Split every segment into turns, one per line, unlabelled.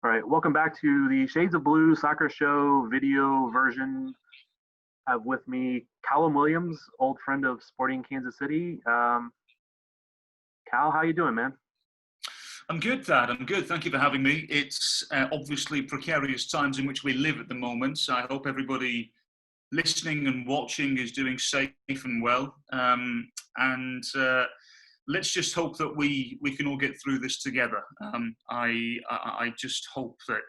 All right, welcome back to the Shades of Blue Soccer Show video version. I have with me Callum Williams, old friend of Sporting Kansas City. Cal, how you doing, man?
I'm good, Thad. I'm good. Thank you for having me. It's obviously precarious times in which we live at the moment. So I hope everybody listening and watching is doing safe and well. And let's just hope that we can all get through this together. I just hope that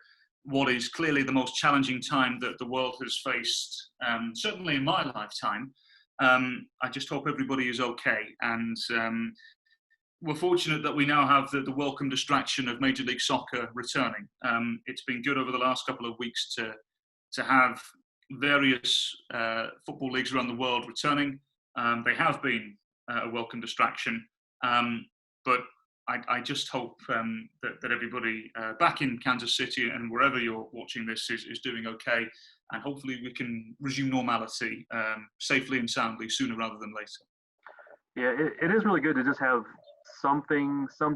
what is clearly the most challenging time that the world has faced, certainly in my lifetime, I just hope everybody is okay. And we're fortunate that we now have the welcome distraction of Major League Soccer returning. It's been good over the last couple of weeks to have various football leagues around the world returning. They have been a welcome distraction, but I just hope that everybody back in Kansas City and wherever you're watching this is doing okay, and hopefully we can resume normality safely and soundly sooner rather than later.
Yeah, it is really good to just have some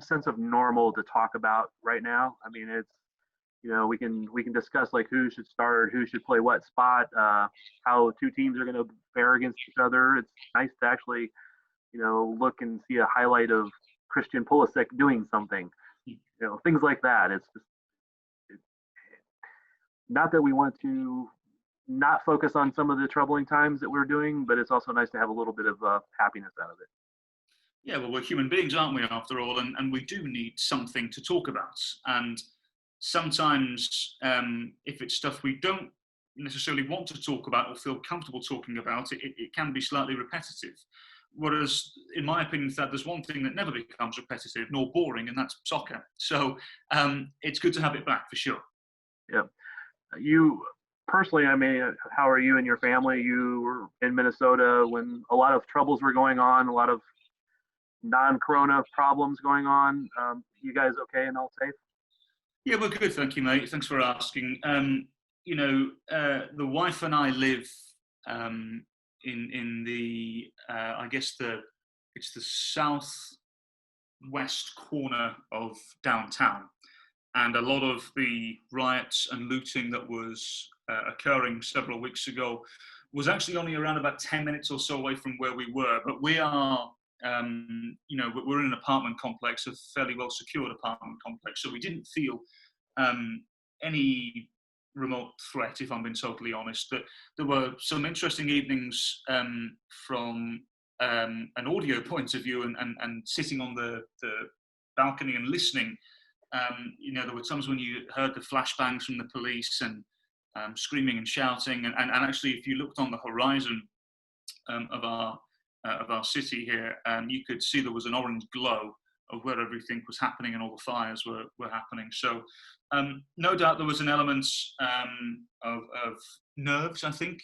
sense of normal to talk about right now. I mean, it's we can discuss like who should start, who should play what spot, how two teams are going to fare against each other. It's nice to actually look and see a highlight of Christian Pulisic doing something, things like that. It's just it, not that we want to not focus on some of the troubling times that we're doing, but it's also nice to have a little bit of happiness out of it.
Yeah, well, we're human beings, aren't we, after all? And we do need something to talk about. And sometimes, if it's stuff we don't necessarily want to talk about or feel comfortable talking about, it can be slightly repetitive. Whereas, in my opinion, that there's one thing that never becomes repetitive nor boring, and that's soccer. So it's good to have it back for sure.
Yeah. You personally, I mean, how are you and your family? You were in Minnesota when a lot of troubles were going on, a lot of non-corona problems going on. You guys okay and all safe?
Yeah, we're good, thank you, mate. Thanks for asking. The wife and I live in the I guess it's the southwest corner of downtown, and a lot of the riots and looting that was occurring several weeks ago was actually only around about 10 minutes or so away from where we were. But we are, we're in an apartment complex, a fairly well secured apartment complex, so we didn't feel any remote threat, if I'm being totally honest. But there were some interesting evenings from an audio point of view, and sitting on the balcony and listening. There were times when you heard the flashbangs from the police and screaming and shouting, and actually, if you looked on the horizon of our city here, you could see there was an orange glow of where everything was happening and all the fires were happening. So no doubt there was an element of nerves, I think,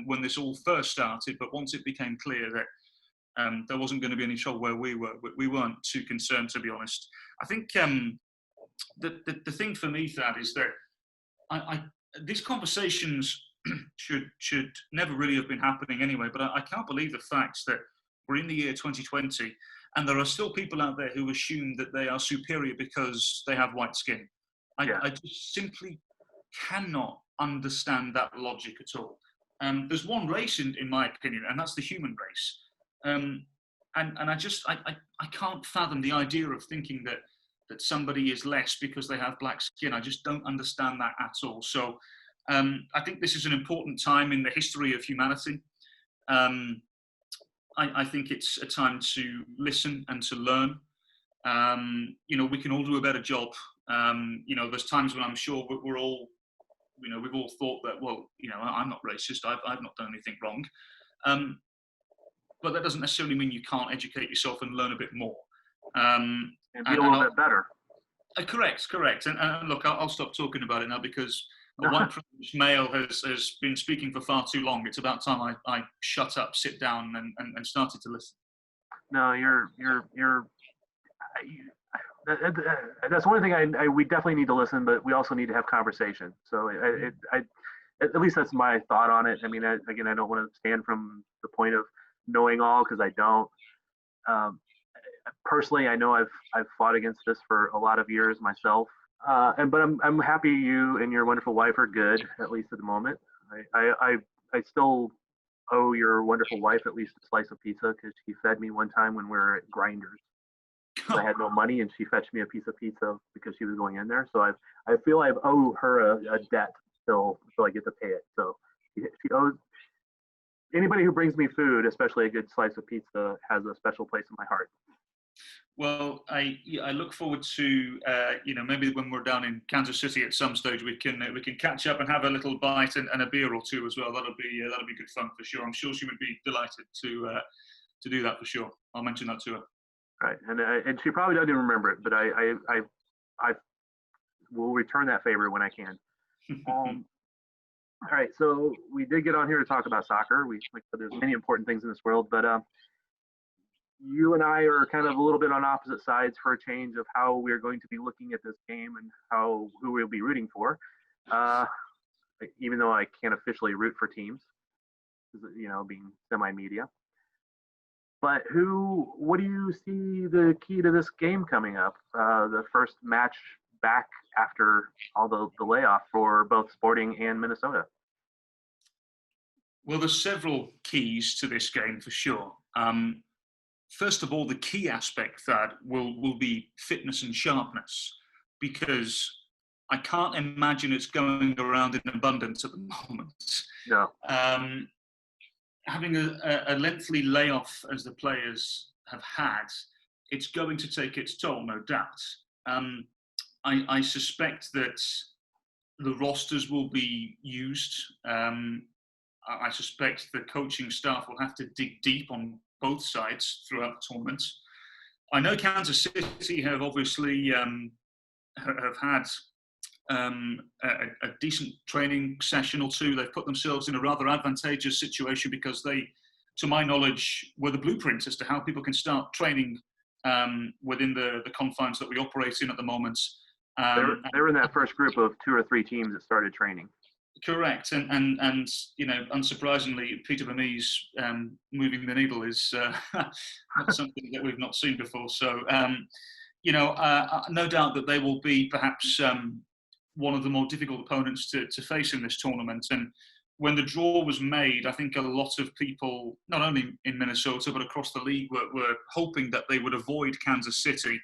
when this all first started, but once it became clear that there wasn't going to be any trouble where we weren't too concerned, to be honest. I think the thing for me, Thad, is that these conversations should never really have been happening anyway, but I can't believe the fact that we're in the year 2020 and there are still people out there who assume that they are superior because they have white skin. I just simply cannot understand that logic at all. There's one race, in my opinion, and that's the human race. And I can't fathom the idea of thinking that somebody is less because they have black skin. I just don't understand that at all. So I think this is an important time in the history of humanity. I think it's a time to listen and to learn. We can all do a better job. There's times when I'm sure we're all, we've all thought that, well, I'm not racist. I've not done anything wrong. But that doesn't necessarily mean you can't educate yourself and learn a bit more.
And be a little bit better.
Correct. And look, I'll stop talking about it now because a white privileged male has been speaking for far too long. It's about time I shut up, sit down, and started to listen.
No, that's one thing we definitely need to listen, but we also need to have conversation. So at least that's my thought on it. I mean, again, I don't want to stand from the point of knowing all because I don't. Personally, I know I've fought against this for a lot of years myself. But I'm happy you and your wonderful wife are good, at least at the moment. I still owe your wonderful wife at least a slice of pizza because she fed me one time when we were at Grinders. I had no money, and she fetched me a piece of pizza because she was going in there. So I feel I owe her a debt till I get to pay it. So she owes anybody who brings me food, especially a good slice of pizza, has a special place in my heart.
Well, I look forward to maybe when we're down in Kansas City at some stage we can catch up and have a little bite and a beer or two as well. That'll be good fun for sure. I'm sure she would be delighted to do that for sure. I'll mention that to her.
Right, and she probably doesn't even remember it, but I will return that favor when I can. All right, so we did get on here to talk about soccer. There's many important things in this world, but you and I are kind of a little bit on opposite sides for a change of how we're going to be looking at this game and who we'll be rooting for. Even though I can't officially root for teams, being semi-media. But what do you see the key to this game coming up? The first match back after all the layoff for both Sporting and Minnesota.
Well, there's several keys to this game for sure. First of all, the key aspect that will be fitness and sharpness, because I can't imagine it's going around in abundance at the moment.
No.
Having a lengthy layoff as the players have had, it's going to take its toll, no doubt. I suspect that the rosters will be used. I suspect the coaching staff will have to dig deep on both sides throughout the tournament. I know Kansas City have obviously have had a decent training session or two. They've put themselves in a rather advantageous situation because they, to my knowledge, were the blueprint as to how people can start training within the confines that we operate in at the moment.
They were in that first group of 2 or 3 teams that started training.
Correct, and unsurprisingly, Peter Vermees moving the needle is not something that we've not seen before. So, no doubt that they will be perhaps one of the more difficult opponents to face in this tournament. And when the draw was made, I think a lot of people, not only in Minnesota but across the league, were hoping that they would avoid Kansas City.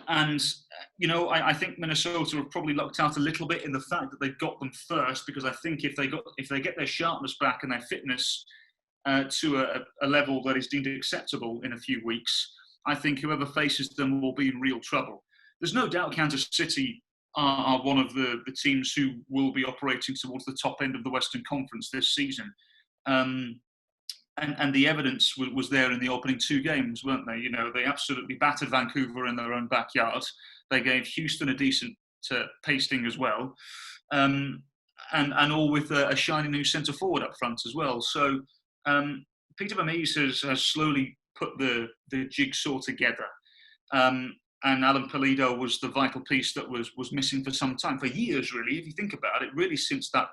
I think Minnesota have probably lucked out a little bit in the fact that they got them first, because I think if they get their sharpness back and their fitness to a level that is deemed acceptable in a few weeks, I think whoever faces them will be in real trouble. There's no doubt Kansas City are one of the teams who will be operating towards the top end of the Western Conference this season. And the evidence was there in the opening 2 games, weren't they? They absolutely battered Vancouver in their own backyard. They gave Houston a decent pasting as well. And all with a shiny new centre forward up front as well. So Peter Vermees has slowly put the jigsaw together. And Alan Pulido was the vital piece that was missing for some time, for years really, if you think about it, really since that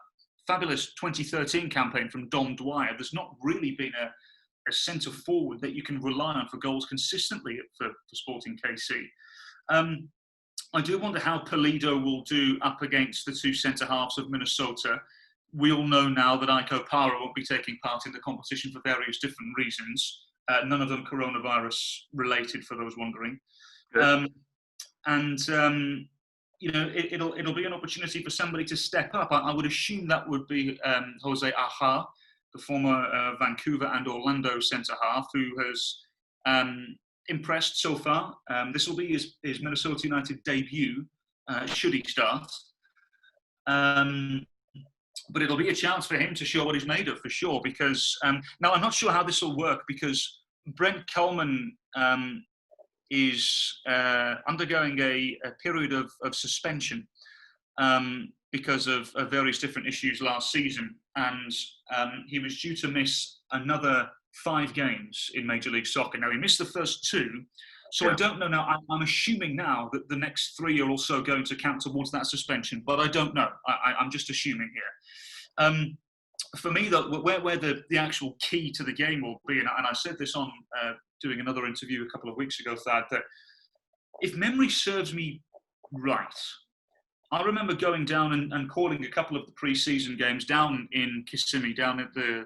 fabulous 2013 campaign from Dom Dwyer. There's not really been a centre forward that you can rely on for goals consistently for Sporting KC. I do wonder how Pulido will do up against the 2 centre halves of Minnesota. We all know now that Ike Opara won't be taking part in the competition for various different reasons. None of them coronavirus related, for those wondering. It'll be an opportunity for somebody to step up. I would assume that would be Jose Aja, the former Vancouver and Orlando centre half, who has impressed so far. This will be his Minnesota United debut, should he start. But it'll be a chance for him to show what he's made of, for sure, because now I'm not sure how this will work, because Brent Coleman is undergoing a period of suspension because of various different issues last season, and he was due to miss another 5 games in Major League Soccer. Now, he missed the first 2, so I don't know now. I'm assuming now that the next 3 are also going to count towards that suspension, but I don't know. I'm just assuming here. For me, though, where the actual key to the game will be, and I said this on doing another interview a couple of weeks ago, Thad, that if memory serves me Right. I remember going down and calling a couple of the pre-season games down in Kissimmee, down at the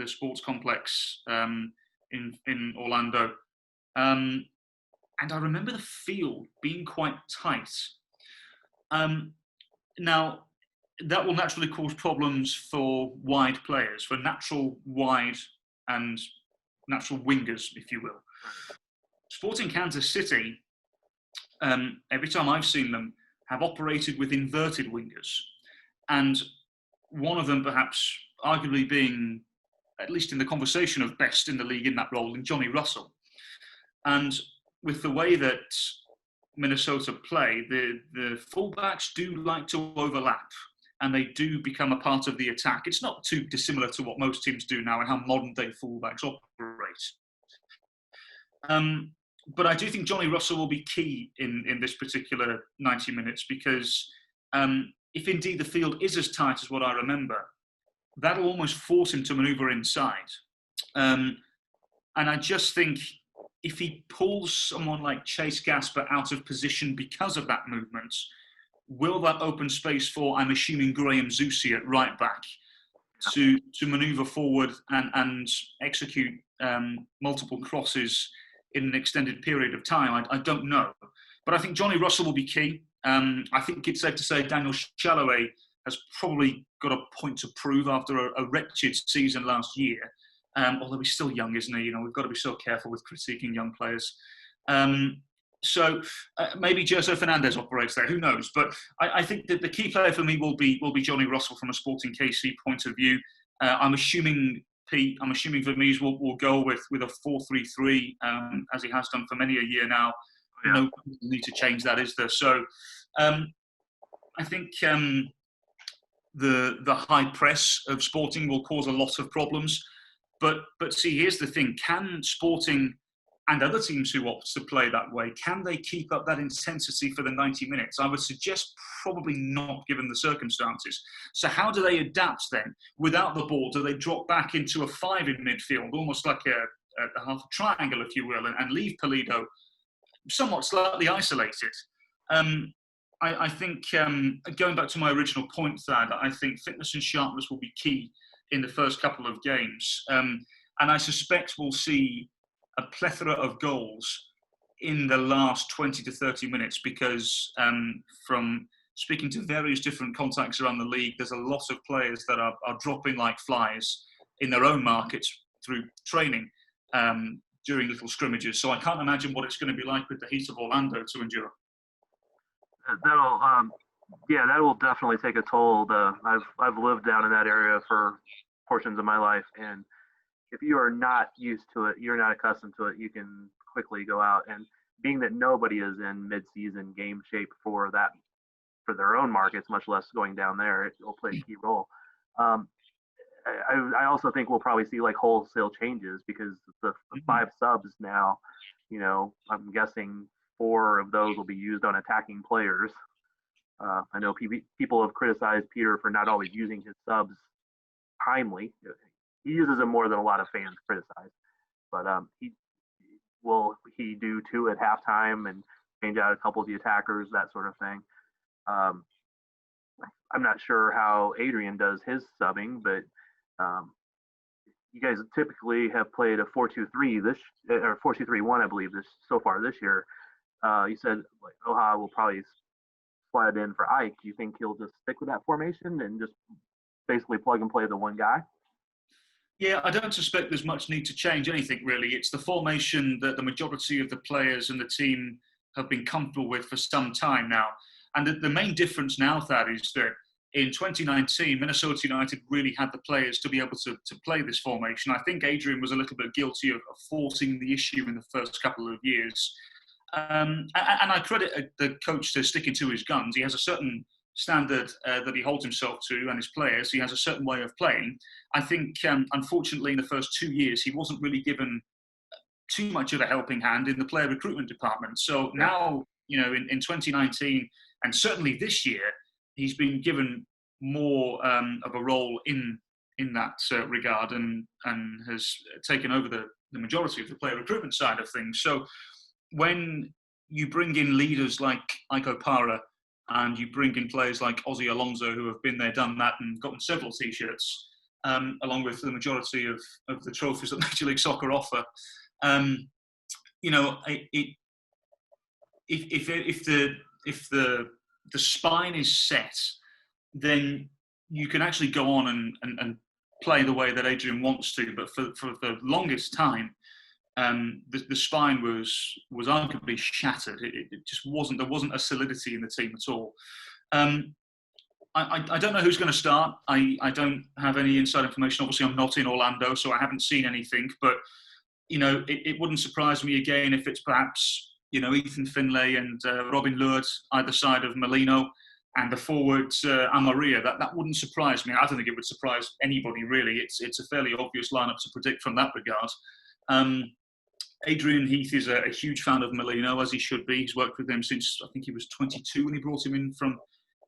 sports complex in Orlando. And I remember the field being quite tight. Now, that will naturally cause problems for wide players, for natural wide and natural wingers, if you will. Sporting Kansas City, every time I've seen them, have operated with inverted wingers. And one of them perhaps arguably being, at least in the conversation of best in the league in that role, in Johnny Russell. And with the way that Minnesota play, the fullbacks do like to overlap and they do become a part of the attack. It's not too dissimilar to what most teams do now and how modern day fullbacks operate. But I do think Johnny Russell will be key in this particular 90 minutes because if indeed the field is as tight as what I remember, that'll almost force him to manoeuvre inside. And I just think if he pulls someone like Chase Gasper out of position because of that movement, will that open space for, I'm assuming, Graham Zusi at right back to manoeuvre forward and execute multiple crosses in an extended period of time? I don't know. But I think Johnny Russell will be key. I think it's safe to say Daniel Shalaway has probably got a point to prove after a wretched season last year. Although he's still young, isn't he? We've got to be so careful with critiquing young players. So maybe Jose Fernandez operates there. Who knows? But I think that the key player for me will be Johnny Russell from a Sporting KC point of view. I'm assuming Vermees will go with a 4-3-3 as he has done for many a year now.
Yeah.
No need to change that, is there? So I think the high press of Sporting will cause a lot of problems. But see, here's the thing: can Sporting and other teams who opt to play that way, can they keep up that intensity for the 90 minutes? I would suggest probably not, given the circumstances. So how do they adapt then? Without the ball, do they drop back into a 5 in midfield, almost like a half triangle, if you will, and leave Pulido somewhat slightly isolated? I think, going back to my original point, Thad, I think fitness and sharpness will be key in the first couple of games. And I suspect we'll see a plethora of goals in the last 20 to 30 minutes because from speaking to various different contacts around the league, there's a lot of players that are dropping like flies in their own markets through training during little scrimmages. So I can't imagine what it's going to be like with the heat of Orlando to endure.
That will definitely take a toll. I've lived down in that area for portions of my life, and if you are not used to it, you're not accustomed to it, you can quickly go out. And being that nobody is in mid-season game shape for their own markets, much less going down there, it will play a key role. I also think we'll probably see like wholesale changes because the 5 subs now, I'm guessing 4 of those will be used on attacking players. I know people have criticized Peter for not always using his subs timely. He uses them more than a lot of fans criticize. But will he do 2 at halftime and change out a couple of the attackers, that sort of thing? I'm not sure how Adrian does his subbing, but you guys typically have played a 4-2-3 or 4-2-3-1, I believe, so far this year. You said like Oha will probably slide in for Ike. Do you think he'll just stick with that formation and just basically plug and play the one guy?
Yeah, I don't suspect there's much need to change anything, really. It's the formation that the majority of the players and the team have been comfortable with for some time now. And the main difference now, Thad, is that in 2019, Minnesota United really had the players to be able to play this formation. I think Adrian was a little bit guilty of forcing the issue in the first couple of years. And I credit the coach to sticking to his guns. He has a certain standard that he holds himself to and his players. He has a certain way of playing. I think, unfortunately, in the first 2 years, he wasn't really given too much of a helping hand in the player recruitment department. So now, in 2019, and certainly this year, he's been given more of a role in that regard and has taken over the majority of the player recruitment side of things. So when you bring in leaders like Iko Para, and you bring in players like Ozzy Alonso, who have been there, done that, and gotten several T-shirts, along with the majority of the trophies that Major League Soccer offer. If the spine is set, then you can actually go on and play the way that Adrian wants to. But for the longest time, the spine was arguably shattered. It just wasn't. There wasn't a solidity in the team at all. I don't know who's going to start. I don't have any inside information. Obviously, I'm not in Orlando, so I haven't seen anything. But it wouldn't surprise me again if it's perhaps Ethan Finlay and Robin Lourdes either side of Molino, and the forwards Amaria. That wouldn't surprise me. I don't think it would surprise anybody really. It's a fairly obvious lineup to predict from that regard. Adrian Heath is a huge fan of Molino, as he should be. He's worked with him since I think he was 22 when he brought him in from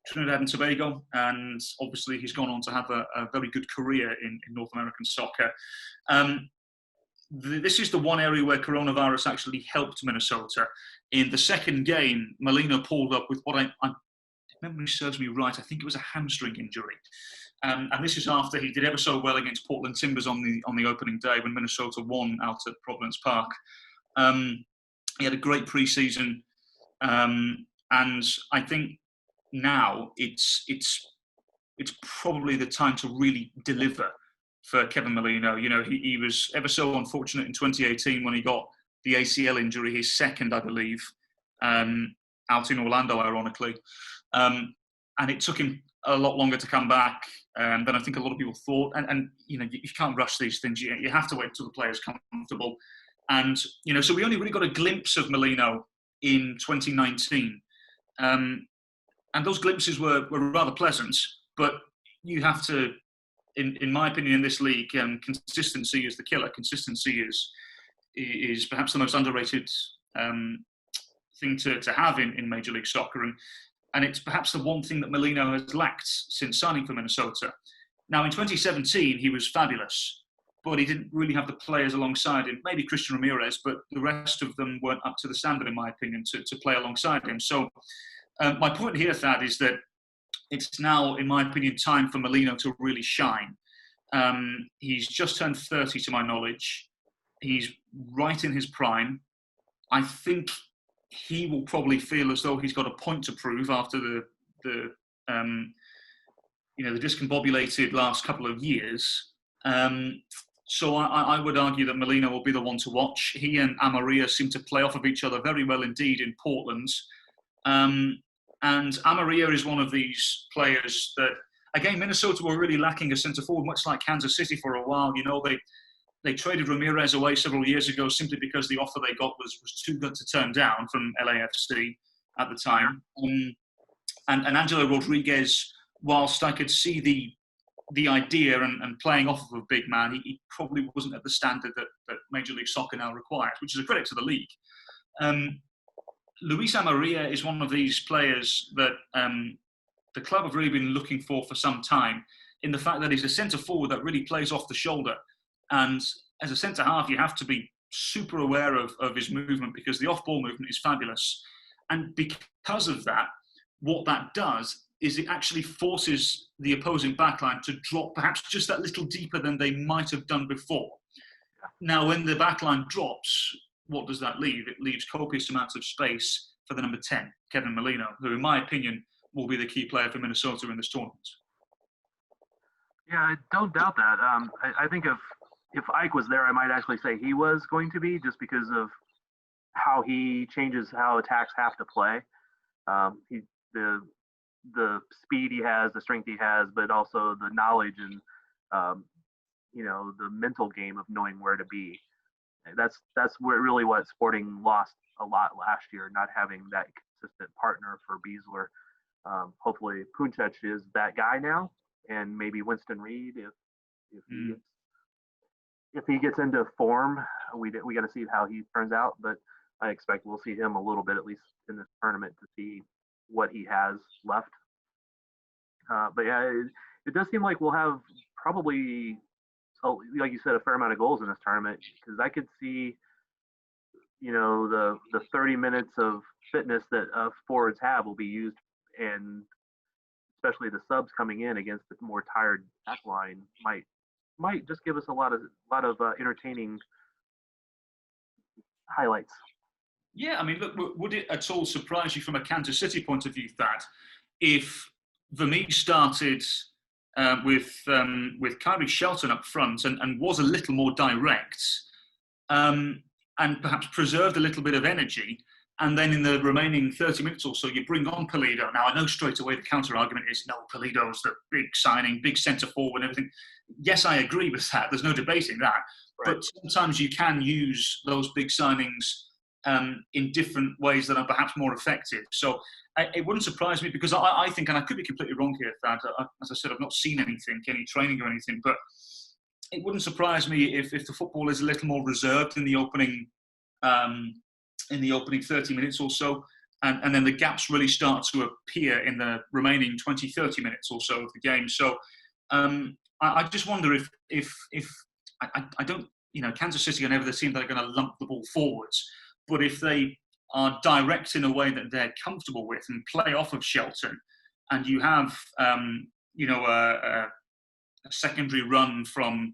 Trinidad and Tobago, and obviously he's gone on to have a very good career in North American soccer. This is the one area where coronavirus actually helped Minnesota. In the second game, Molino pulled up with what if memory serves me right, I think it was a hamstring injury. And this is after he did ever so well against Portland Timbers on the opening day when Minnesota won out at Providence Park. He had a great preseason, and I think now it's probably the time to really deliver for Kevin Molino. He was ever so unfortunate in 2018 when he got the ACL injury, his second, I believe, out in Orlando, ironically. And it took him a lot longer to come back than I think a lot of people thought. And you can't rush these things. You have to wait until the player's comfortable. And, so we only really got a glimpse of Molino in 2019. And those glimpses were rather pleasant, but you have to, in my opinion, in this league, consistency is the killer. Consistency is perhaps the most underrated thing to have in Major League Soccer. And it's perhaps the one thing that Molino has lacked since signing for Minnesota. Now, in 2017, he was fabulous, but he didn't really have the players alongside him. Maybe Christian Ramirez, but the rest of them weren't up to the standard, in my opinion, to play alongside him. So my point here, Thad, is that it's now, in my opinion, time for Molino to really shine. He's just turned 30, to my knowledge. He's right in his prime. I think he will probably feel as though he's got a point to prove after the discombobulated last couple of years. So I would argue that Molino will be the one to watch. He and Amaria seem to play off of each other very well indeed in Portland. And Amaria is one of these players that, again, Minnesota were really lacking a centre forward, much like Kansas City for a while. They traded Ramirez away several years ago simply because the offer they got was too good to turn down from LAFC at the time. And Angelo Rodriguez, whilst I could see the idea and playing off of a big man, he probably wasn't at the standard that Major League Soccer now requires, which is a credit to the league. Luis Amaria is one of these players that the club have really been looking for some time, in the fact that he's a centre forward that really plays off the shoulder. And as a centre half, you have to be super aware of his movement, because the off-ball movement is fabulous. And because of that, what that does is it actually forces the opposing backline to drop perhaps just that little deeper than they might have done before. Now, when the backline drops, what does that leave? It leaves copious amounts of space for the number 10, Kevin Molino, who, in my opinion, will be the key player for Minnesota in this tournament.
Yeah, I don't doubt that. I think if Ike was there, I might actually say he was going to be, just because of how he changes how attacks have to play. The speed he has, the strength he has, but also the knowledge and the mental game of knowing where to be. That's what Sporting lost a lot last year, not having that consistent partner for Beasler. Hopefully Puncec is that guy now, and maybe Winston Reed if he gets into form. We got to see how he turns out, but I expect we'll see him a little bit, at least in this tournament, to see what he has left. But yeah, it does seem like we'll have probably, like you said, a fair amount of goals in this tournament, because I could see the 30 minutes of fitness that forwards have will be used, and especially the subs coming in against the more tired back line might just give us a lot of entertaining highlights.
Yeah, I mean, look, would it at all surprise you from a Kansas City point of view that if Vermeer started with Kyrie Shelton up front and was a little more direct, um, and perhaps preserved a little bit of energy, and then in the remaining 30 minutes or so, you bring on Pulido. Now, I know straight away the counter argument is, no, Pulido's the big signing, big centre forward and everything. Yes, I agree with that. There's no debating that.
Right.
But sometimes you can use those big signings in different ways that are perhaps more effective. So it wouldn't surprise me, because I think, and I could be completely wrong here, that as I said, I've not seen anything, any training or anything, but it wouldn't surprise me if the football is a little more reserved in the opening 30 minutes or so, and then the gaps really start to appear in the remaining 20, 30 minutes or so of the game. So I just wonder if I don't, Kansas City are never the team that are going to lump the ball forwards, but if they are direct in a way that they're comfortable with and play off of Shelton, and you have a secondary run from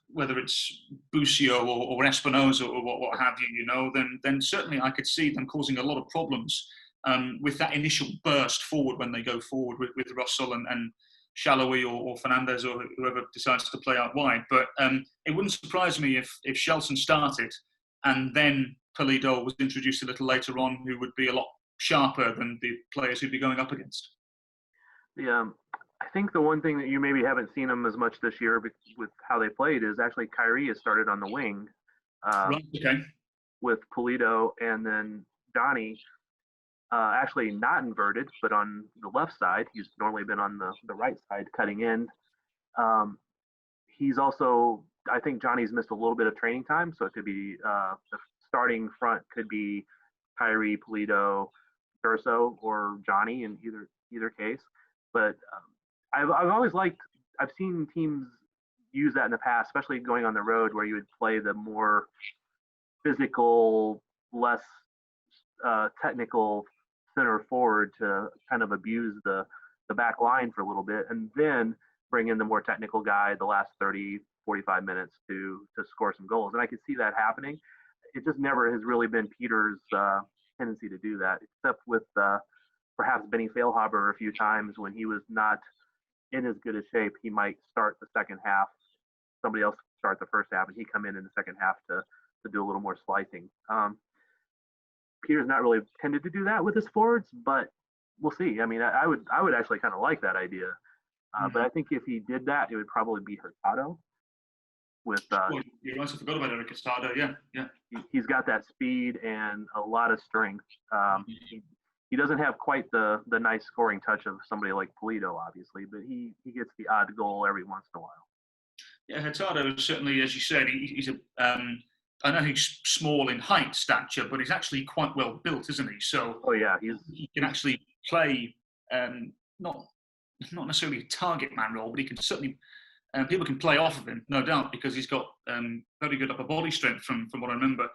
whether it's Busio or Espinosa or what have you, then certainly I could see them causing a lot of problems with that initial burst forward when they go forward with Russell and Shallowy or Fernandez or whoever decides to play out wide. But it wouldn't surprise me if Shelton started and then Pulido was introduced a little later on, who would be a lot sharper than the players who'd be going up against.
Yeah, I think the one thing that you maybe haven't seen them as much this year with how they played is actually Kyrie has started on the wing
Right, okay.
with Pulido, and then Donnie actually not inverted, but on the left side. He's normally been on the right side, cutting in. He's also, I think Johnny's missed a little bit of training time, so it could be the starting front could be Kyrie, Pulido, Durso, or Johnny in either case. But I've always liked. I've seen teams use that in the past, especially going on the road, where you would play the more physical, less technical center forward to kind of abuse the back line for a little bit, and then bring in the more technical guy the last 30, 45 minutes to score some goals. And I could see that happening. It just never has really been Peter's tendency to do that, except with perhaps Benny Feilhaber a few times when he was not in as good a shape. He might start the second half. Somebody else start the first half, and he come in the second half to do a little more slicing. Peter's not really tended to do that with his forwards, but we'll see. I mean, I would actually kind of like that idea. But I think if he did that, it would probably be Hurtado. With
you're right, I forgot about Eric Hurtado. Yeah.
He's got that speed and a lot of strength. He doesn't have quite the nice scoring touch of somebody like Pulido, obviously, but he gets the odd goal every once in a while.
Yeah, Hurtado certainly, as you said, he's a. I know he's small in height, stature, but he's actually quite well built, isn't he? So
yeah,
he can actually play not necessarily a target man role, but he can certainly people can play off of him, no doubt, because he's got very good upper body strength from what I remember.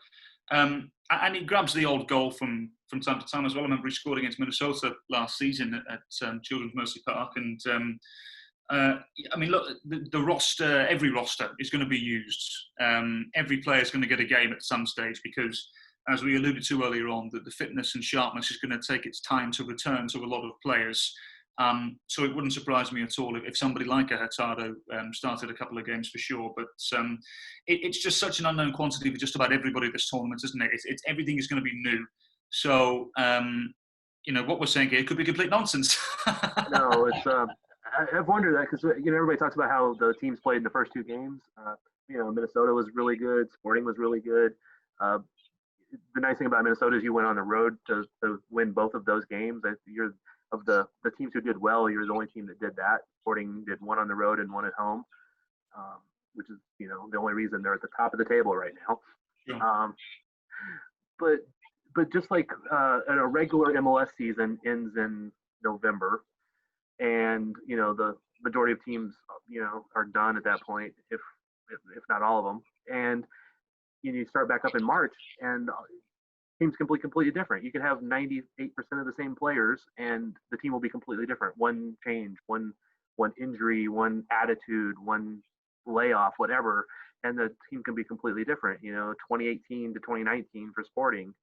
And he grabs the old goal from time to time as well. I remember he scored against Minnesota last season at Children's Mercy Park, and I mean, look, the roster, every roster is going to be used. Every player is going to get a game at some stage because, as we alluded to earlier on, the fitness and sharpness is going to take its time to return to a lot of players. So it wouldn't surprise me at all if somebody like a Hurtado started a couple of games for sure. But it's just such an unknown quantity for just about everybody this tournament, isn't it? It's everything is going to be new. So what we're saying here could be complete nonsense.
No, it's. I've wondered that because everybody talks about how the teams played in the first two games. Minnesota was really good. Sporting was really good. The nice thing about Minnesota is you went on the road to win both of those games. You're of the teams who did well, you're the only team that did that. Sporting did one on the road and one at home, which is the only reason they're at the top of the table right now.
Sure.
But just like a regular MLS season ends in November, and the majority of teams are done at that point, if not all of them, and you start back up in March, and teams can be completely different. You could have 98% of the same players, and the team will be completely different. One change, one injury, one attitude, one layoff, whatever, and the team can be completely different. 2018 to 2019 for Sporting,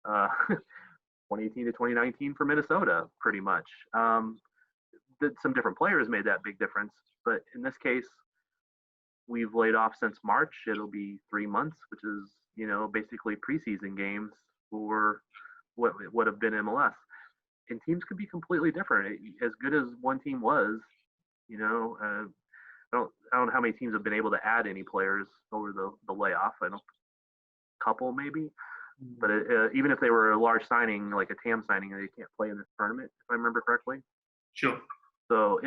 2018 to 2019 for Minnesota, pretty much. Some different players made that big difference, but in this case, we've laid off since March. It'll be 3 months, which is basically preseason games for what would have been MLS. And teams could be completely different. As good as one team was, I don't know how many teams have been able to add any players over the layoff. A couple maybe, but even if they were a large signing, like a TAM signing, they can't play in this tournament, if I remember correctly.
Sure.
So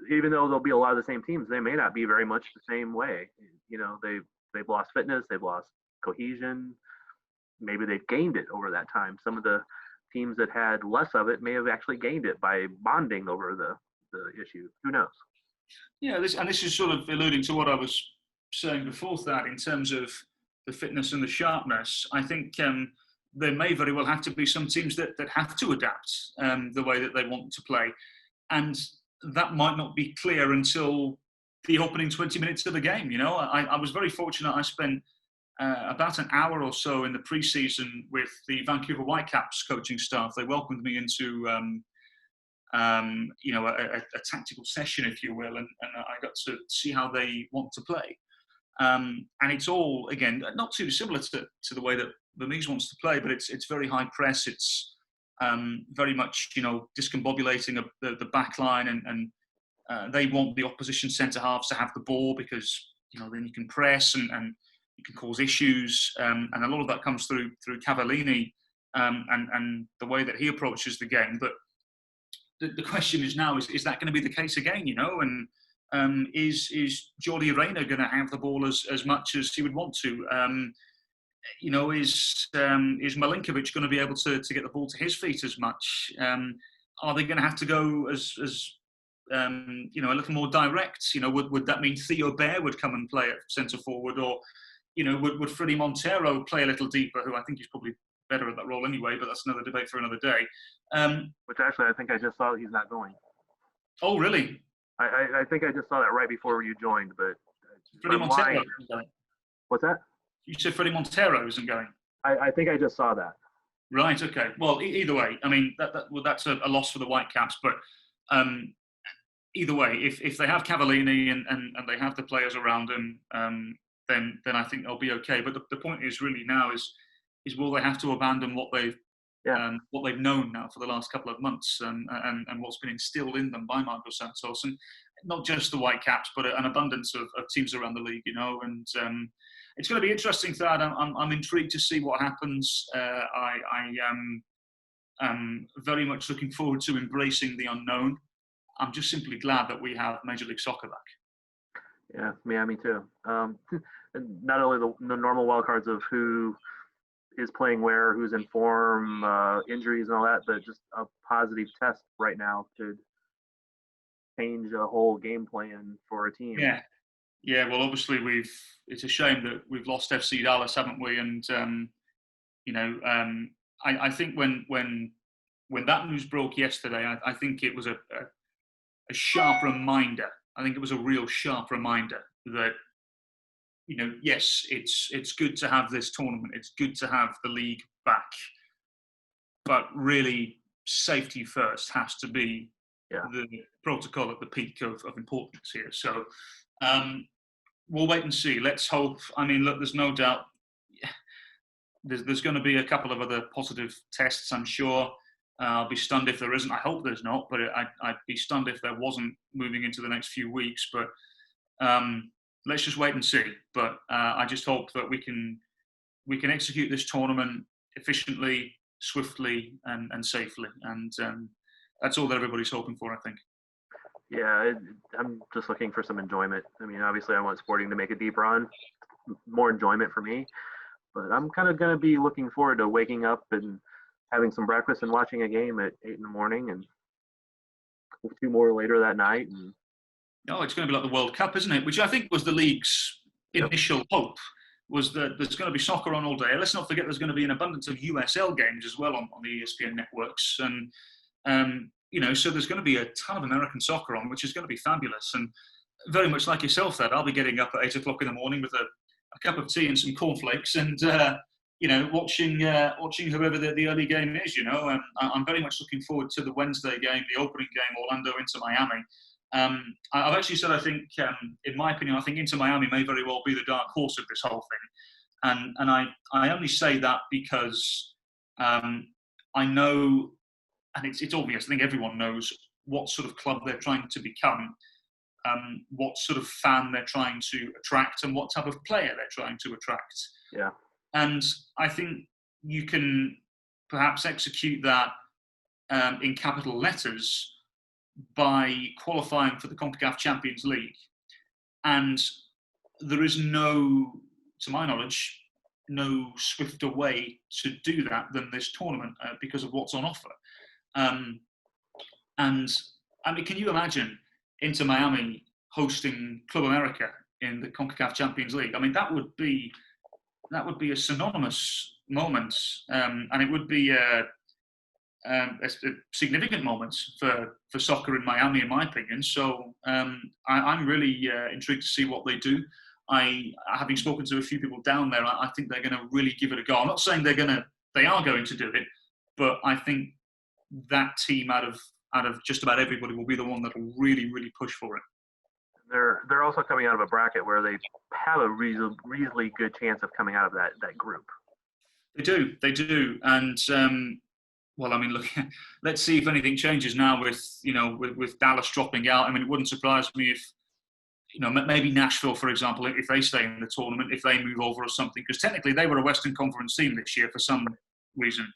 even though there'll be a lot of the same teams, they may not be very much the same way. They've lost fitness, they've lost cohesion. Maybe they've gained it over that time. Some of the teams that had less of it may have actually gained it by bonding over the issue. Who knows?
Yeah, this is sort of alluding to what I was saying before that in terms of the fitness and the sharpness. I think there may very well have to be some teams that have to adapt the way that they want to play. And that might not be clear until the opening 20 minutes of the game. I was very fortunate. I spent about an hour or so in the pre-season with the Vancouver Whitecaps coaching staff. They welcomed me into a tactical session, if you will, and I got to see how they want to play. And it's all, again, not too dissimilar to the way that Burmese wants to play, but it's very high press. It's very much, discombobulating the back line, and they want the opposition centre-halves to have the ball because, then you can press and you can cause issues. And a lot of that comes through Cavallini and the way that he approaches the game. But the question is now, is that going to be the case again, And is Jordi Reyna going to have the ball as much as he would want to? Is Milinkovic going to be able to get the ball to his feet as much? Are they going to have to go as a little more direct? Would that mean Theo Bair would come and play at centre forward, or would Freddie Montero play a little deeper? Who I think is probably better at that role anyway, but that's another debate for another day.
Which actually, I think I just saw he's not going.
Oh, really?
I think I just saw that right before you joined, but
Freddie Montero isn't going.
What's that?
You said Freddie Montero isn't going.
I think I just saw that.
Right. Okay. Well, either way, I mean that's a loss for the Whitecaps, but either way, if they have Cavallini and they have the players around him, then I think they'll be okay. But the point is really now is will they have to abandon what they've known now for the last couple of months and what's been instilled in them by Marco Santos, and not just the Whitecaps, but an abundance of teams around the league, and it's going to be interesting, Thad. I'm intrigued to see what happens. I am very much looking forward to embracing the unknown. I'm just simply glad that we have Major League Soccer back.
Yeah, me too. Not only the normal wildcards of who is playing where, who's in form, injuries and all that, but just a positive test right now could change a whole game plan for a team.
Yeah. Well, obviously it's a shame that we've lost FC Dallas, haven't we? And I think when that news broke yesterday, I think it was a sharp reminder. I think it was a real sharp reminder that, yes, it's good to have this tournament. It's good to have the league back. But really, safety first has to be the protocol at the peak of importance here. So we'll wait and see. Let's hope. I mean, look, there's no doubt there's going to be a couple of other positive tests, I'm sure. I'll be stunned if there isn't. I hope there's not, but I'd be stunned if there wasn't moving into the next few weeks. But let's just wait and see. But I just hope that we can execute this tournament efficiently, swiftly, and safely. And that's all that everybody's hoping for, I think.
Yeah, I'm just looking for some enjoyment. I mean, obviously, I want Sporting to make a deep run, more enjoyment for me. But I'm kind of going to be looking forward to waking up and having some breakfast and watching a game at 8 a.m. and 2 more later that night. And
it's going to be like the World Cup, isn't it? Which I think was the league's initial hope, was that there's going to be soccer on all day. Let's not forget there's going to be an abundance of USL games as well on the ESPN networks. And, so there's going to be a ton of American soccer on, which is going to be fabulous. And very much like yourself, that I'll be getting up at 8 o'clock in the morning with a cup of tea and some cornflakes and, watching whoever the early game is, I'm very much looking forward to the Wednesday game, the opening game, Orlando into Miami. I've actually said, I think, in my opinion, I think Inter Miami may very well be the dark horse of this whole thing. And I only say that because I know, and it's obvious, I think everyone knows what sort of club they're trying to become, what sort of fan they're trying to attract, and what type of player they're trying to attract.
Yeah.
And I think you can perhaps execute that in capital letters by qualifying for the CONCACAF Champions League. And there is no, to my knowledge, no swifter way to do that than this tournament because of what's on offer. And I mean, can you imagine Inter Miami hosting Club America in the CONCACAF Champions League? I mean, that would be a synonymous moment, and it would be a significant moment for soccer in Miami, in my opinion. So I'm really intrigued to see what they do. Having spoken to a few people down there, I think they're going to really give it a go. I'm not saying they are going to do it, but I think that team out of just about everybody will be the one that will really, really push for it.
They're also coming out of a bracket where they have a reasonably good chance of coming out of that group.
They do, and well, I mean, look, let's see if anything changes now with Dallas dropping out. I mean, it wouldn't surprise me if maybe Nashville, for example, if they stay in the tournament, if they move over or something, because technically they were a Western Conference team this year for some reason,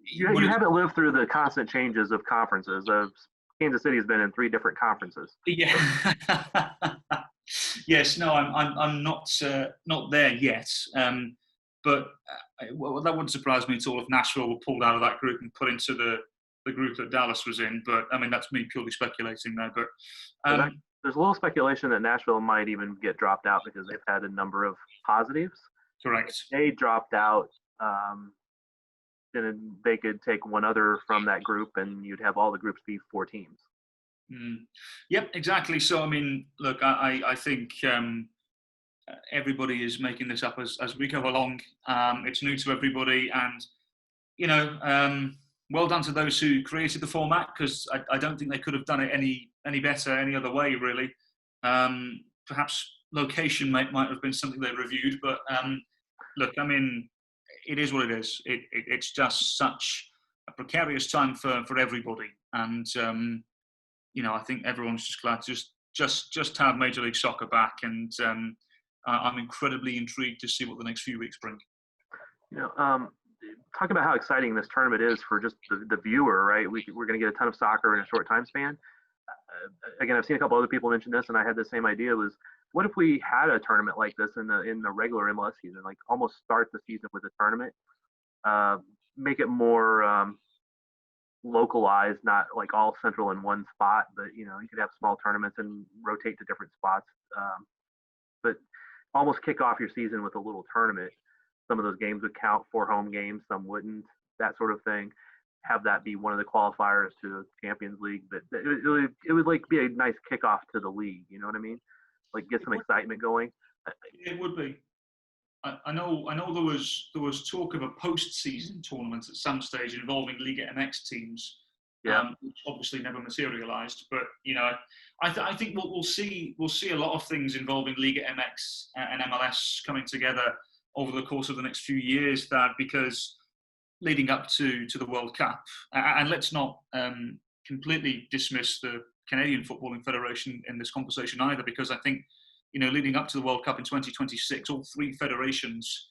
You haven't lived through the constant changes of conferences. Kansas City has been in 3 different conferences.
Yeah. Yes. No, I'm not there yet. But well, that wouldn't surprise me at all if Nashville were pulled out of that group and put into the group that Dallas was in. But I mean, that's me purely speculating there. But
there's a little speculation that Nashville might even get dropped out because they've had a number of positives.
Correct.
If they dropped out, then they could take one other from that group, and you'd have all the groups be 4 teams.
Yep, exactly. So I mean, look, I think everybody is making this up as we go along. It's new to everybody, and well done to those who created the format, because I don't think they could have done it any better any other way, really. Perhaps location might have been something they reviewed, but look, I mean, it is what it is. It's just such a precarious time for everybody, and I think everyone's just glad to just have Major League Soccer back, and I'm incredibly intrigued to see what the next few weeks bring.
Talk about how exciting this tournament is for just the viewer, right? We're going to get a ton of soccer in a short time span. Again, I've seen a couple other people mention this, and I had the same idea. Was what if we had a tournament like this in the regular MLS season, like almost start the season with a tournament, make it more localized, not like all central in one spot, but you could have small tournaments and rotate to different spots, but almost kick off your season with a little tournament. Some of those games would count for home games, some wouldn't, that sort of thing. Have that be one of the qualifiers to the Champions League, but it would like be a nice kickoff to the league. You know what I mean? Like get some excitement going.
It would be. I know there was talk of a post-season tournament at some stage involving Liga MX teams, which obviously never materialised. But I think we'll see a lot of things involving Liga MX and MLS coming together over the course of the next few years. That because leading up to the World Cup, and let's not completely dismiss the Canadian Footballing Federation in this conversation either, because I think leading up to the World Cup in 2026, all 3 federations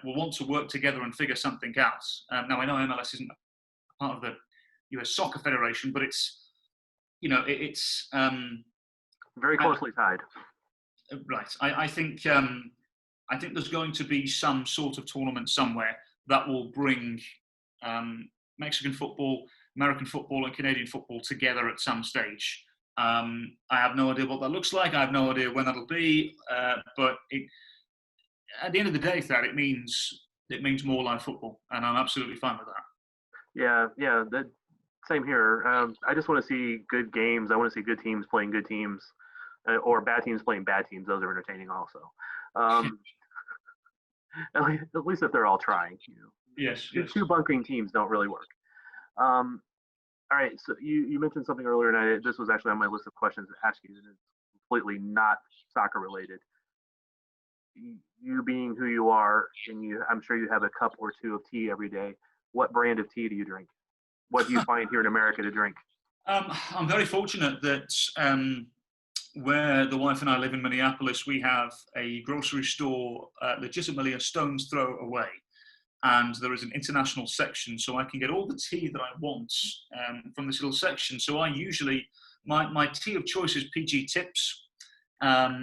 will want to work together and figure something out. Now, I know MLS isn't part of the US Soccer Federation, but it's
very closely tied.
Right. I think there's going to be some sort of tournament somewhere that will bring Mexican football, American football, and Canadian football together at some stage. I have no idea what that looks like. I have no idea when that'll be. But at the end of the day, Thad, it means more live football, and I'm absolutely fine with that.
Yeah, same here. I just want to see good games. I want to see good teams playing good teams, or bad teams playing bad teams. Those are entertaining also. Um, at least if they're all trying.
Yes.
Two bunkering teams don't really work. All right, so you mentioned something earlier, and this was actually on my list of questions to ask you, and it's completely not soccer related. You being who you are, and I'm sure you have a cup or two of tea every day. What brand of tea do you drink? What do you find here in America to drink?
I'm very fortunate that where the wife and I live in Minneapolis, we have a grocery store legitimately a stone's throw away. And there is an international section, so I can get all the tea that I want from this little section. So I usually, my tea of choice is PG Tips,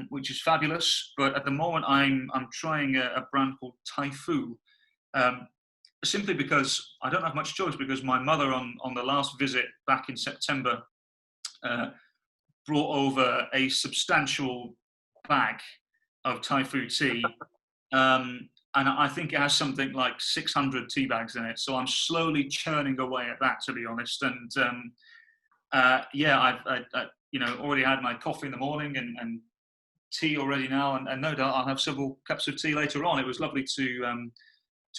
which is fabulous. But at the moment, I'm trying a brand called Taifu, simply because I don't have much choice, because my mother on the last visit back in September brought over a substantial bag of Taifu tea. And I think it has something like 600 tea bags in it. So I'm slowly churning away at that, to be honest. And I've already had my coffee in the morning and tea already now, and no doubt I'll have several cups of tea later on. It was lovely to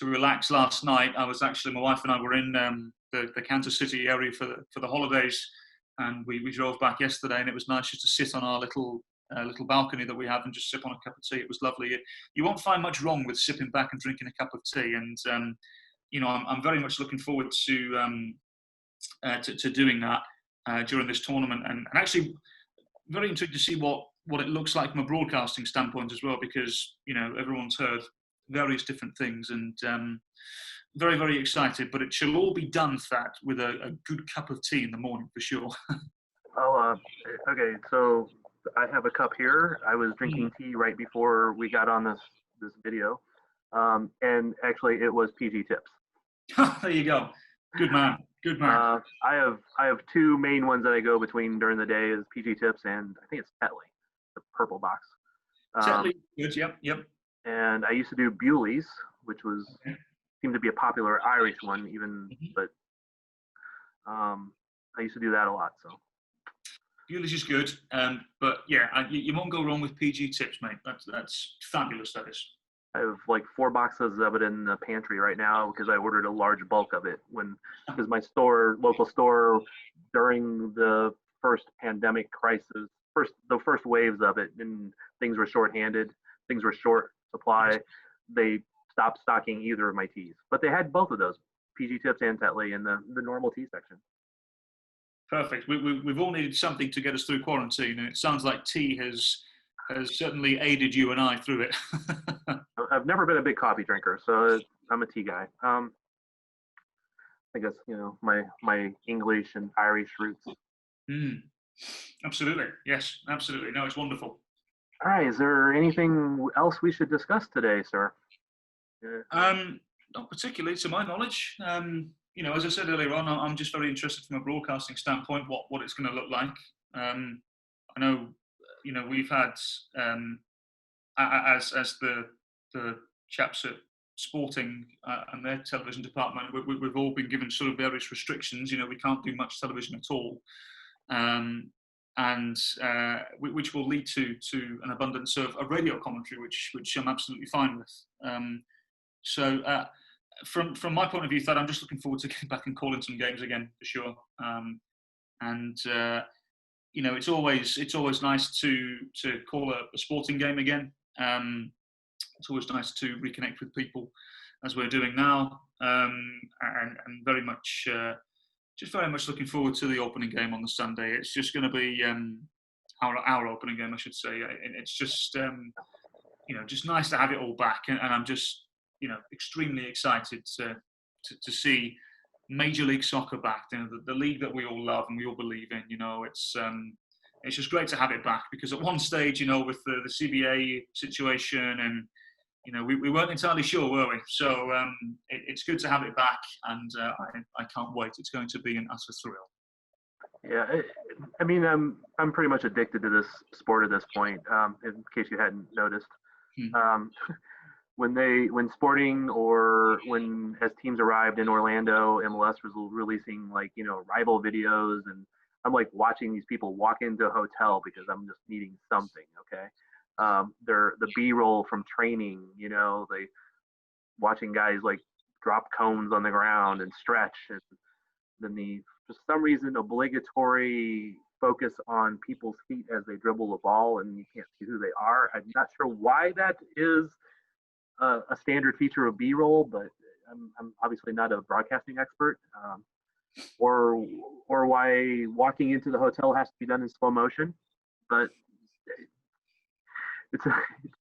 relax last night. My wife and I were in the Kansas City area for the holidays, and we drove back yesterday, and it was nice just to sit on our little balcony that we have and just sip on a cup of tea. It was lovely. You won't find much wrong with sipping back and drinking a cup of tea. And I'm very much looking forward to doing that during this tournament, and actually very intrigued to see what it looks like from a broadcasting standpoint as well, because everyone's heard various different things, and very, very excited. But it shall all be done, Thad, with a good cup of tea in the morning for sure.
Okay, so I have a cup here. I was drinking tea right before we got on this video, and actually it was PG Tips.
There you go. Good man.
I have two main ones that I go between during the day, is PG Tips and I think it's Tetley, the purple box.
Tetley, good. Yep.
And I used to do Bewley's, which seemed to be a popular Irish one, but I used to do that a lot. So.
Bewley's is good, but yeah, you won't go wrong with PG Tips, mate. That's fabulous. That is.
I have like 4 boxes of it in the pantry right now because I ordered a large bulk of it because my local store, during the first pandemic crisis, the first waves of it, and things were shorthanded, things were short supply. They stopped stocking either of my teas, but they had both of those, PG Tips and Tetley, in the normal tea section.
Perfect. We've all needed something to get us through quarantine, and it sounds like tea has certainly aided you and I through it.
I've never been a big coffee drinker, so I'm a tea guy. I guess my English and Irish roots.
Absolutely, yes, absolutely. No, it's wonderful.
All right, is there anything else we should discuss today, sir?
Not particularly, to my knowledge. As I said earlier on, I'm just very interested from a broadcasting standpoint what it's going to look like. I know, we've had as the chaps at Sporting and their television department, we've all been given sort of various restrictions. We can't do much television at all, and which will lead to an abundance of radio commentary, which I'm absolutely fine with. From my point of view, Thad, I'm just looking forward to getting back and calling some games again for sure. It's always nice to call a sporting game again. It's always nice to reconnect with people as we're doing now, and very much looking forward to the opening game on the Sunday. It's just going to be our opening game, I should say. It's just just nice to have it all back, and I'm just extremely excited to see Major League Soccer back. The league that we all love and we all believe in. It's just great to have it back, because at one stage, with the CBA situation, and we weren't entirely sure, were we? So it's good to have it back, and I can't wait. It's going to be an utter thrill.
Yeah, I mean, I'm pretty much addicted to this sport at this point. In case you hadn't noticed,
Hmm.
um, when Sporting or when as teams arrived in Orlando, MLS was releasing like rival videos, and I'm like watching these people walk into a hotel because I'm just needing something. Okay, they're the B-roll from training. They watching guys like drop cones on the ground and stretch, and then the for some reason obligatory focus on people's feet as they dribble the ball and you can't see who they are. I'm not sure why that is a standard feature of B-roll, but I'm obviously not a broadcasting expert, or or why walking into the hotel has to be done in slow motion. But it's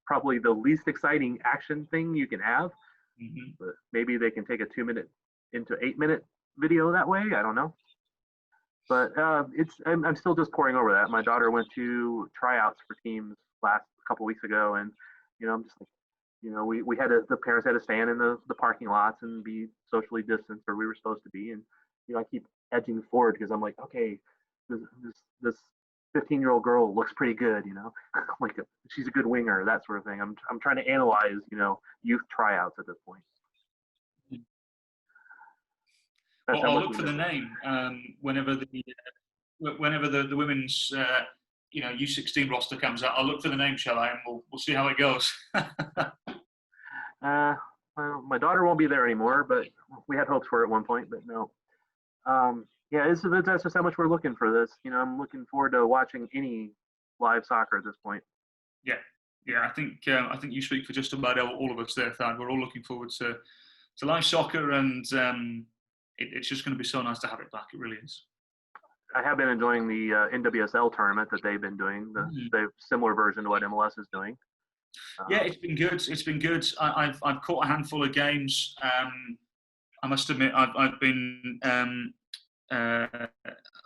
probably the least exciting action thing you can have.
Hmm.
But maybe they can take a 2 minute into 8 minute video that way. I don't know. But I'm still just pouring over that. My daughter went to tryouts for teams last couple weeks ago, and I'm just like, we had the parents had to stand in the parking lots and be socially distanced, or we were supposed to be, and I keep edging forward because I'm like, okay, this 15-year-old girl looks pretty good, like she's a good winger, that sort of thing. I'm trying to analyze, youth tryouts at this point. That's
Well,
how
I'll
much
look
we
for the
know.
name whenever the women's U16 roster comes out. I'll look for the name, shall I? And we'll see how it goes.
Well, my daughter won't be there anymore, but we had hopes for it at one point, but no. Yeah, that's just how much we're looking for this. I'm looking forward to watching any live soccer at this point.
Yeah, yeah. I think you speak for just about all of us there, Thad. We're all looking forward to live soccer, and it's just going to be so nice to have it back. It really is.
I have been enjoying the NWSL tournament that they've been doing, the similar version to what MLS is doing.
Yeah, it's been good. It's been good. I've caught a handful of games. I must admit, I've been uh,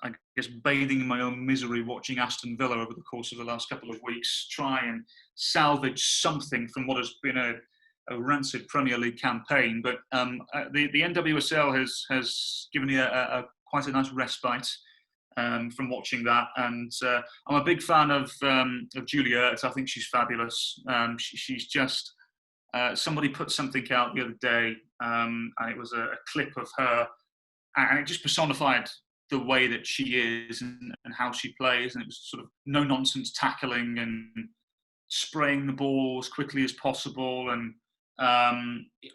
I guess bathing in my own misery watching Aston Villa over the course of the last couple of weeks try and salvage something from what has been a rancid Premier League campaign. But the NWSL has given me a quite a nice respite from watching that, and I'm a big fan of Juliet. I think she's fabulous. She's just somebody put something out the other day, and it was a clip of her, and it just personified the way that she is and how she plays, and it was sort of no nonsense tackling and spraying the ball as quickly as possible, and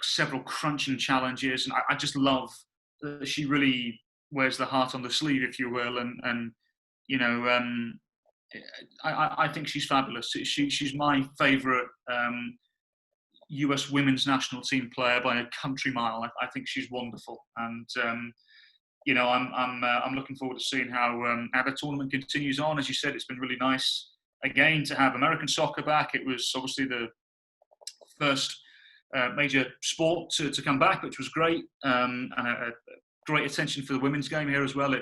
several crunching challenges, and I just love that she really wears the heart on the sleeve, if you will, and you know, I think she's fabulous. She's my favourite US women's national team player by a country mile. I think she's wonderful, and I'm looking forward to seeing how the tournament continues on. As you said, it's been really nice again to have American soccer back. It was obviously the first major sport to come back, which was great, and a great attention for the women's game here as well.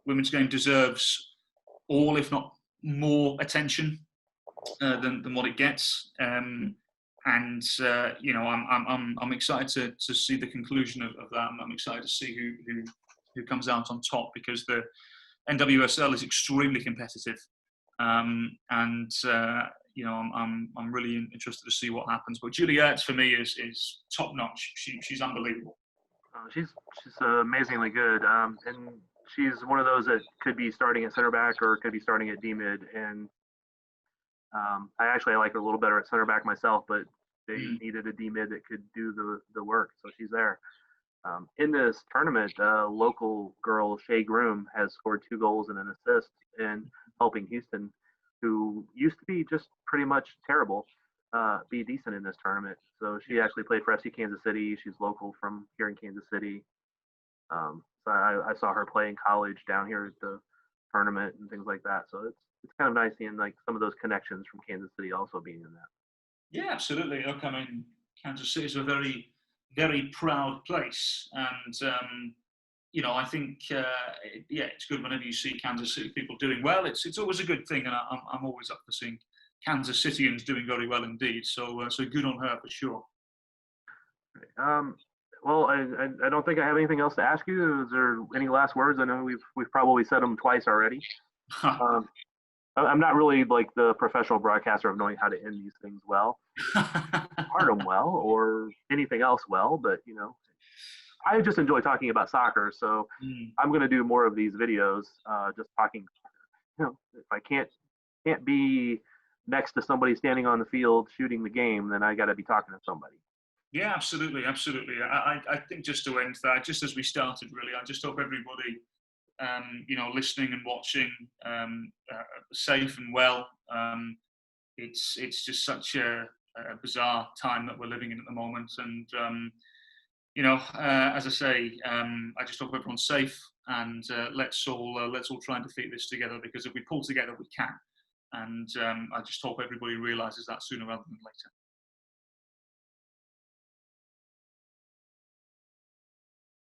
Women's game deserves all, if not more, attention than what it gets. I'm excited to see the conclusion of that, and I'm excited to see who comes out on top, because the NWSL is extremely competitive, I'm really interested to see what happens. But Juliet for me is top notch. She's unbelievable.
She's amazingly good, and she's one of those that could be starting at center back or could be starting at D mid. And I like her a little better at center back myself, but they needed a D mid that could do the work, so she's there. In this tournament, local girl Shay Groom has scored 2 goals and an assist in helping Houston, who used to be just pretty much terrible, be decent in this tournament. So she actually played for FC Kansas City. She's local from here in Kansas City. So I saw her play in college down here at the tournament and things like that. So it's kind of nice seeing like some of those connections from Kansas City also being in that.
Yeah, absolutely. Look, I mean, Kansas City is a very, very proud place, and I think it's good whenever you see Kansas City people doing well. It's always a good thing, and I'm always up for seeing Kansas Cityans doing very well indeed. So good on her for sure.
Well, I don't think I have anything else to ask you. Is there any last words? I know we've probably said them twice already. Um, I'm not really like the professional broadcaster of knowing how to end these things well, start them well, or anything else well. But I just enjoy talking about soccer, so
Mm.
I'm going to do more of these videos, just talking. If I can't be next to somebody standing on the field shooting the game, then I got to be talking to somebody.
Yeah, absolutely, absolutely. I think just to end that, just as we started, really, I just hope everybody, listening and watching, safe and well. It's just such a bizarre time that we're living in at the moment, and as I say, I just hope everyone's safe, and let's all try and defeat this together, because if we pull together, we can. And I just hope everybody realizes that sooner rather than later.